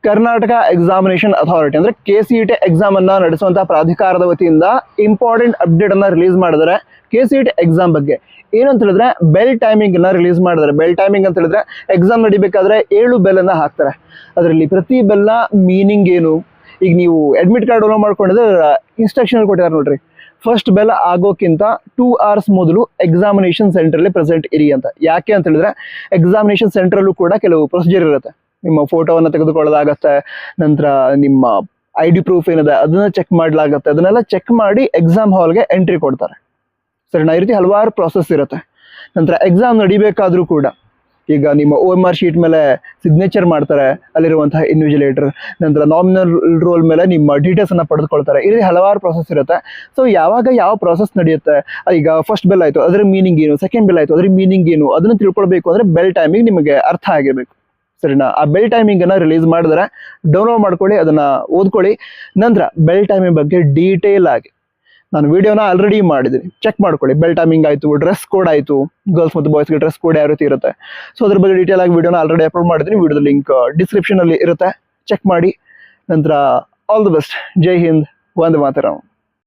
Karnataka examination authority ಅಂದ್ರೆ KCET exam ಅನ್ನ ನಡೆಸುವಂತಹ ಪ್ರಾಧಿಕಾರದ ವತಿಯಿಂದ ಇಂಪಾರ್ಟೆಂಟ್ ಅಪ್ಡೇಟ್ ಅನ್ನ ರಿಲೀಸ್ ಮಾಡಿದರೆ KCET ಎಕ್ಸಾಮ್ ಬಗ್ಗೆ. ಏನು ಅಂತ ಹೇಳಿದ್ರೆ ಬೆಲ್ ಟೈಮಿಂಗ್ ಅನ್ನ ರಿಲೀಸ್ ಮಾಡಿದ್ದಾರೆ. ಬೆಲ್ ಟೈಮಿಂಗ್ ಅಂತ ಹೇಳಿದ್ರೆ ಎಕ್ಸಾಮ್ ನಡಿಬೇಕಾದ್ರೆ 7 ಬೆಲ್ ಅನ್ನ ಹಾಕ್ತಾರೆ. ಅದರಲ್ಲಿ ಪ್ರತಿ ಬೆಲ್ನ ಮೀನಿಂಗ್ ಏನು, ಈಗ ನೀವು ಅಡ್ಮಿಟ್ ಕಾರ್ಡ್ ಡೌನ್ಲೋಡ್ ಮಾಡ್ಕೊಂಡಿದ್ರೆ ಇನ್ಸ್ಟ್ರಕ್ಷನ್ ಕೊಟ್ಟಿದ್ದಾರೆ ನೋಡ್ರಿ, ಫಸ್ಟ್ ಬೆಲ್ ಆಗೋಕ್ಕಿಂತ 2 hours ಮೊದಲು ಎಕ್ಸಾಮಿನೇಷನ್ ಸೆಂಟ್ರಲ್ಲಿ ಪ್ರೆಸೆಂಟ್ ಇರಿ ಅಂತ. ಯಾಕೆ ಅಂತ ಹೇಳಿದ್ರೆ ಎಕ್ಸಾಮಿನೇಷನ್ ಸೆಂಟ್ರಲ್ಲೂ ಕೂಡ ಕೆಲವು ಪ್ರೊಸೀಜರ್ ಇರುತ್ತೆ. ನಿಮ್ಮ ಫೋಟೋವನ್ನು ತೆಗೆದುಕೊಳ್ಳೋದಾಗತ್ತೆ, ನಂತರ ನಿಮ್ಮ ID ಪ್ರೂಫ್ ಏನಿದೆ ಅದನ್ನ ಚೆಕ್ ಮಾಡಲಾಗತ್ತೆ. ಅದನ್ನೆಲ್ಲ ಚೆಕ್ ಮಾಡಿ ಎಕ್ಸಾಮ್ ಹಾಲ್ಗೆ ಎಂಟ್ರಿ ಕೊಡ್ತಾರೆ. ಸರಿನಾ? ಈ ರೀತಿ ಹಲವಾರು ಪ್ರಾಸೆಸ್ ಇರುತ್ತೆ. ನಂತರ ಎಕ್ಸಾಮ್ ನಡಿಬೇಕಾದ್ರೂ ಕೂಡ ಈಗ ನಿಮ್ಮ OMR ಶೀಟ್ ಮೇಲೆ ಸಿಗ್ನೇಚರ್ ಮಾಡ್ತಾರೆ ಅಲ್ಲಿರುವಂತಹ ಇನ್ವಿಜಿಲೇಟರ್. ನಂತರ ನಾಮಿನಲ್ ರೋಲ್ ಮೇಲೆ ನಿಮ್ಮ ಡೀಟೇಲ್ಸ್ ಅನ್ನ ಪಡೆದುಕೊಳ್ತಾರೆ. ಈ ರೀತಿ ಹಲವಾರು ಪ್ರಾಸೆಸ್ ಇರುತ್ತೆ. ಸೊ ಯಾವಾಗ ಯಾವ ಪ್ರಾಸೆಸ್ ನಡೆಯುತ್ತೆ, ಈಗ ಫಸ್ಟ್ ಬೆಲ್ ಆಯ್ತು ಅದರ ಮೀನಿಂಗ್ ಏನು, ಸೆಕೆಂಡ್ ಬೆಲ್ ಆಯ್ತು ಅದ್ರ ಮೀನಿಂಗ್ ಏನು, ಅದನ್ನ ತಿಳ್ಕೊಳ್ಬೇಕು ಅಂದ್ರೆ ಬೆಲ್ ಟೈಮಿಂಗ್ ನಿಮಗೆ ಅರ್ಥ ಆಗಿರ್ಬೇಕು. ಸರಿನಾ? ಆ ಬೆಲ್ ಟೈಮಿಂಗ್ ಅನ್ನ ರಿಲೀಸ್ ಮಾಡಿದ್ರೆ ಡೌನ್ಲೋಡ್ ಮಾಡ್ಕೊಳ್ಳಿ, ಅದನ್ನ ಓದ್ಕೊಳ್ಳಿ. ನಂತರ ಬೆಲ್ ಟೈಮಿಂಗ್ ಬಗ್ಗೆ ಡೀಟೇಲ್ ಆಗಿ ನಾನು ವಿಡಿಯೋನ ಆಲ್ರೆಡಿ ಮಾಡಿದ್ದೀನಿ, ಚೆಕ್ ಮಾಡ್ಕೊಳ್ಳಿ. ಬೆಲ್ ಟೈಮಿಂಗ್ ಆಯಿತು, ಡ್ರೆಸ್ ಕೋಡ್ ಆಯಿತು, ಗರ್ಲ್ಸ್ ಮತ್ತು ಬಾಯ್ಸ್ಗೆ ಡ್ರೆಸ್ ಕೋಡ್ ಯಾವ ರೀತಿ ಇರುತ್ತೆ, ಸೊ ಅದ್ರ ಬಗ್ಗೆ ಡೀಟೇಲ್ ಆಗಿ ವಿಡಿಯೋನ ಆಲ್ರೆಡಿ ಅಪ್ಲೋಡ್ ಮಾಡಿದ್ದೀನಿ. ವಿಡಿಯೋದ ಲಿಂಕ್ ಡಿಸ್ಕ್ರಿಪ್ಷನ್ ಅಲ್ಲಿ ಇರುತ್ತೆ, ಚೆಕ್ ಮಾಡಿ. ನಂತರ all the best. Jai Hind, Vande Mataram.